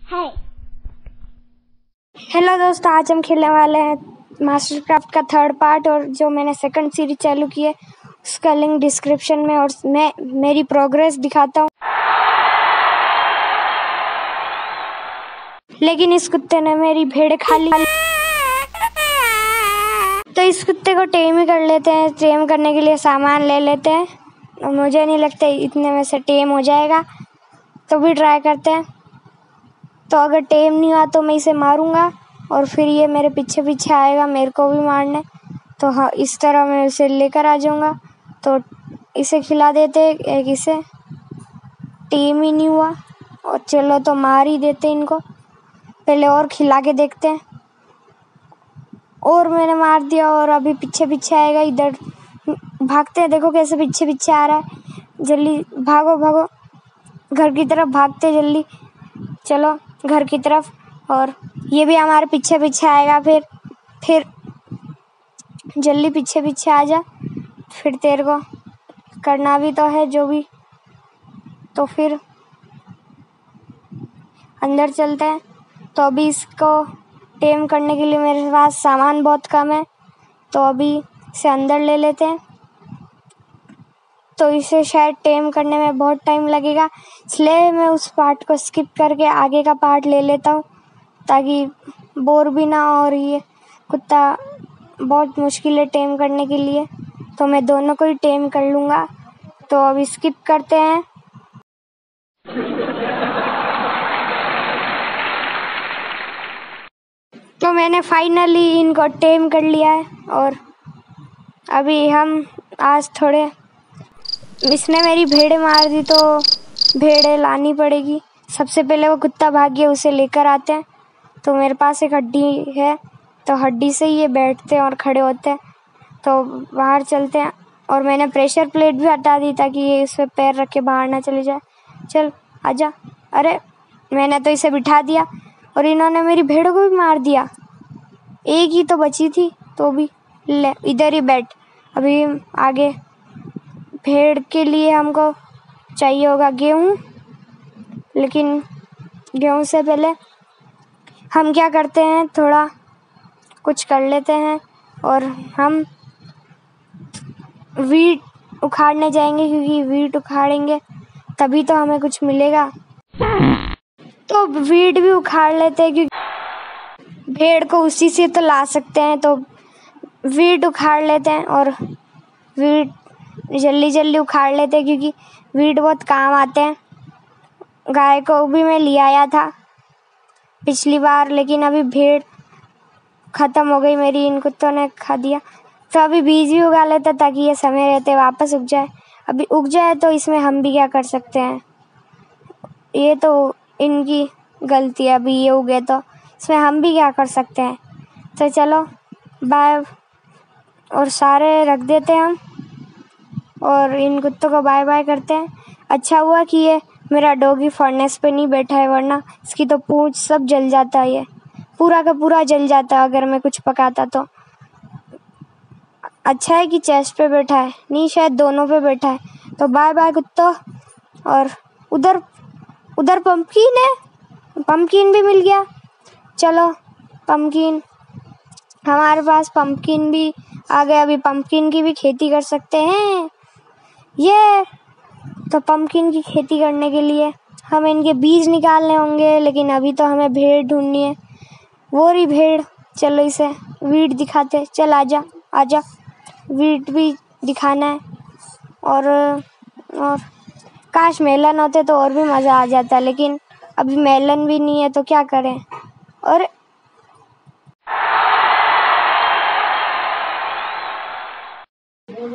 Hello दोस्तों, आज हम खेलने वाले हैं मास्टर क्राफ्ट का थर्ड पार्ट। और जो मैंने सेकंड सीरीज चालू की है उसका लिंक डिस्क्रिप्शन में, और मैं मेरी प्रोग्रेस दिखाता हूँ। लेकिन इस कुत्ते ने मेरी भेड़ खा ली, तो इस कुत्ते को टेम ही कर लेते हैं। टेम करने के लिए सामान ले लेते हैं, और मुझे नहीं लगता इतने में से टेम हो जाएगा, तो भी ट्राई करते हैं। तो अगर टेम नहीं हुआ तो मैं इसे मारूंगा, और फिर ये मेरे पीछे पीछे आएगा मेरे को भी मारने। तो हाँ, इस तरह मैं इसे लेकर आ जाऊंगा। तो इसे खिला देते एक, इसे टेम ही नहीं हुआ, और चलो तो मार ही देते इनको। पहले और खिला के देखते हैं, और मैंने मार दिया, और अभी पीछे पीछे आएगा। इधर भागते हैं, देखो कैसे पीछे पीछे आ रहा है। जल्दी भागो भागो, घर की तरफ भागते जल्दी, चलो घर की तरफ। और ये भी हमारे पीछे पीछे आएगा। फिर जल्दी पीछे पीछे आ जा, फिर तेरे को करना भी तो है जो भी। तो फिर अंदर चलते हैं। तो अभी इसको टेम करने के लिए मेरे पास सामान बहुत कम है, तो अभी इसे अंदर ले लेते हैं। तो इसे शायद टेम करने में बहुत टाइम लगेगा, इसलिए मैं उस पार्ट को स्किप करके आगे का पार्ट ले लेता हूँ, ताकि बोर भी ना हो। और ये कुत्ता बहुत मुश्किल है टेम करने के लिए, तो मैं दोनों को ही टेम कर लूँगा। तो अभी स्किप करते हैं। तो मैंने फाइनली इनको टेम कर लिया है, और अभी हम आज थोड़े, इसने मेरी भेड़ें मार दी तो भेड़ें लानी पड़ेगी। सबसे पहले वो कुत्ता भाग गया, उसे लेकर आते हैं। तो मेरे पास एक हड्डी है, तो हड्डी से ही ये बैठते हैं और खड़े होते हैं। तो बाहर चलते हैं, और मैंने प्रेशर प्लेट भी हटा दी ताकि ये इस पर पैर रख के बाहर ना चले जाए। चल आजा। अरे मैंने तो इसे बिठा दिया, और इन्होंने मेरी भेड़ों को भी मार दिया। एक ही तो बची थी, तो भी ले इधर ही बैठ। अभी आगे भेड़ के लिए हमको चाहिए होगा गेहूँ, लेकिन गेहूँ से पहले हम क्या करते हैं, थोड़ा कुछ कर लेते हैं, और हम वीट उखाड़ने जाएंगे, क्योंकि वीट उखाड़ेंगे तभी तो हमें कुछ मिलेगा। तो वीट भी उखाड़ लेते हैं, क्योंकि भेड़ को उसी से तो ला सकते हैं। तो वीट उखाड़ लेते हैं, और वीट जल्दी जल्दी उखाड़ लेते हैं, क्योंकि वीट बहुत काम आते हैं। गाय को भी मैं ले आया था पिछली बार, लेकिन अभी भेड़ ख़त्म हो गई मेरी, इन कुत्तों ने खा दिया। तो अभी बीज भी उगा लेते हैं, ताकि ये समय रहते वापस उग जाए। अभी उग जाए तो इसमें हम भी क्या कर सकते हैं, ये तो इनकी गलती है। अभी ये उगे तो इसमें हम भी क्या कर सकते हैं। तो चलो बाय, और सारे रख देते हैं हम, और इन कुत्तों को बाय बाय करते हैं। अच्छा हुआ कि ये मेरा डॉगी फर्नेस पे नहीं बैठा है, वरना इसकी तो पूंछ सब जल जाता है, ये पूरा का पूरा जल जाता अगर मैं कुछ पकाता तो। अच्छा है कि चेस्ट पे बैठा है, नहीं शायद दोनों पे बैठा है। तो बाय बाय कुत्तों। और उधर पंपकिन है, पंपकिन भी मिल गया। चलो पंपकिन, हमारे पास पंपकिन भी आ गया। अभी पंपकिन की भी खेती कर सकते हैं ये। तो पंपकिन की खेती करने के लिए हमें इनके बीज निकालने होंगे, लेकिन अभी तो हमें भेड़ ढूंढनी है, वो रही भेड़। चलो इसे वीट दिखाते, चल आजा आजा, वीट भी दिखाना है। और काश मेलन होते तो और भी मज़ा आ जाता, लेकिन अभी मेलन भी नहीं है, तो क्या करें। और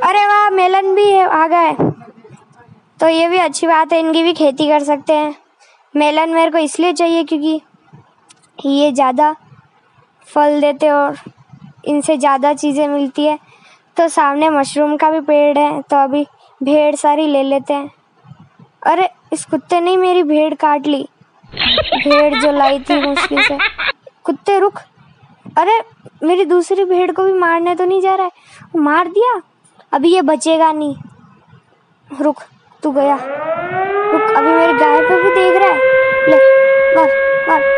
अरे वाह, मेलन भी आ गए, तो ये भी अच्छी बात है, इनकी भी खेती कर सकते हैं। मेलन मेरे को इसलिए चाहिए क्योंकि ये ज़्यादा फल देते और इनसे ज़्यादा चीज़ें मिलती है। तो सामने मशरूम का भी पेड़ है, तो अभी भेड़ सारी ले लेते हैं। अरे इस कुत्ते ने मेरी भेड़ काट ली, भेड़ जो लाई थी मुश्किल से। कुत्ते रुक, अरे मेरी दूसरी भेड़ को भी मारने तो नहीं जा रहा है, मार दिया। अभी ये बचेगा नहीं, रुक तू गया, रुक। अभी मेरी गाय पे भी देख रहा है, ले मार मार।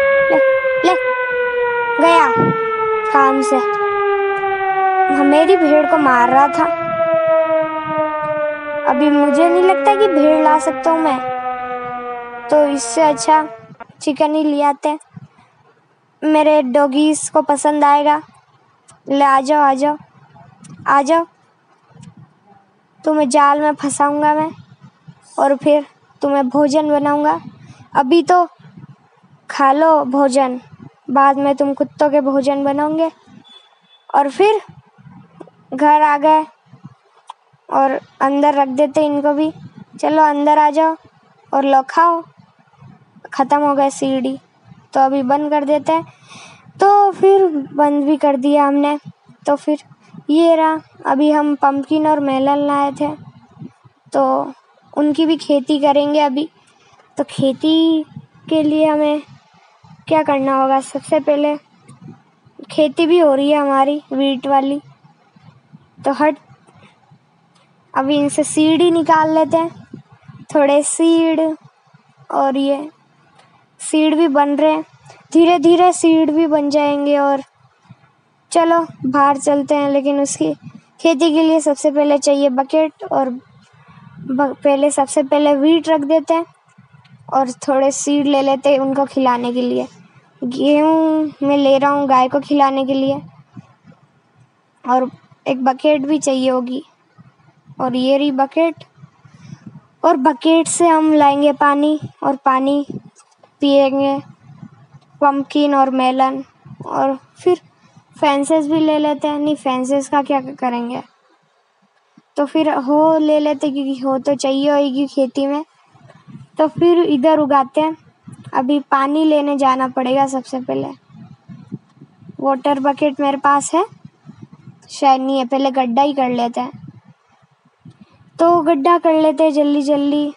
हमसे, मेरी भेड़ को मार रहा था। अभी मुझे नहीं लगता कि भेड़ ला सकता हूँ मैं, तो इससे अच्छा चिकन ही ले आते हैं। मेरे डॉगीज को पसंद आएगा। ले आ जाओ आ जाओ आ जाओ, तुम्हें जाल में फंसाऊंगा मैं और फिर तुम्हें भोजन बनाऊंगा। अभी तो खा लो भोजन, बाद में तुम कुत्तों के भोजन बनाओगे। और फिर घर आ गए और अंदर रख देते इनको भी। चलो अंदर आ जाओ और लो खाओ। ख़त्म हो गए सीढ़ी, तो अभी बंद कर देते हैं। तो फिर बंद भी कर दिया हमने। तो फिर ये रहा, अभी हम पम्पकिन और मेलन लाए थे, तो उनकी भी खेती करेंगे अभी। तो खेती के लिए हमें क्या करना होगा? सबसे पहले खेती भी हो रही है हमारी वीट वाली, तो अभी इनसे सीड ही निकाल लेते हैं, थोड़े सीड। और ये सीड भी बन रहे हैं, धीरे धीरे सीड भी बन जाएंगे। और चलो बाहर चलते हैं, लेकिन उसकी खेती के लिए सबसे पहले चाहिए बकेट। और सबसे पहले वीट रख देते हैं और थोड़े सीड ले लेते हैं उनको खिलाने के लिए। गेहूँ मैं ले रहा हूँ गाय को खिलाने के लिए, और एक बकेट भी चाहिए होगी। और ये रही बकेट, और बकेट से हम लाएंगे पानी, और पानी पिएंगे पम्पकिन और मेलन। और फिर फेंसेस भी ले लेते हैं। नहीं, फेंसेस का क्या करेंगे? तो फिर हो ले लेते, क्योंकि हो तो चाहिए होगी खेती में। तो फिर इधर उगाते हैं। अभी पानी लेने जाना पड़ेगा सबसे पहले। वाटर बकेट मेरे पास है, शायद नहीं है। पहले गड्ढा ही कर लेते हैं, तो गड्ढा कर लेते हैं जल्दी जल्दी।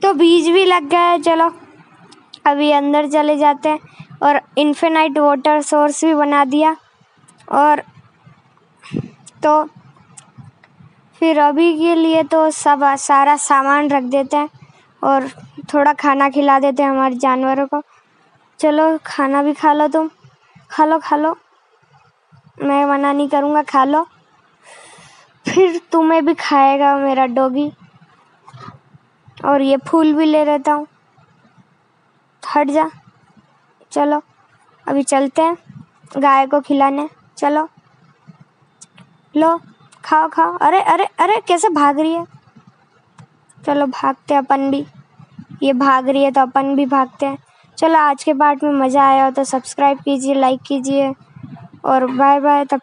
तो बीज भी लग गया है। चलो अभी अंदर चले जाते हैं, और इन्फिनाइट वाटर सोर्स भी बना दिया। और तो फिर अभी के लिए तो सारा सामान रख देते हैं, और थोड़ा खाना खिला देते हैं हमारे जानवरों को। चलो खाना भी खा लो, तुम खा लो, मैं मना नहीं करूँगा, खा लो। फिर तुम्हें भी खाएगा मेरा डॉगी। और ये फूल भी ले लेता हूँ, हट जा। चलो अभी चलते हैं गाय को खिलाने। चलो लो, खाओ। अरे अरे अरे, कैसे भाग रही है? चलो भागते हैं अपन भी, ये भाग रही है तो अपन भी भागते हैं। चलो आज के पार्ट में मज़ा आया हो तो सब्सक्राइब कीजिए, लाइक कीजिए, और बाय बाय। तब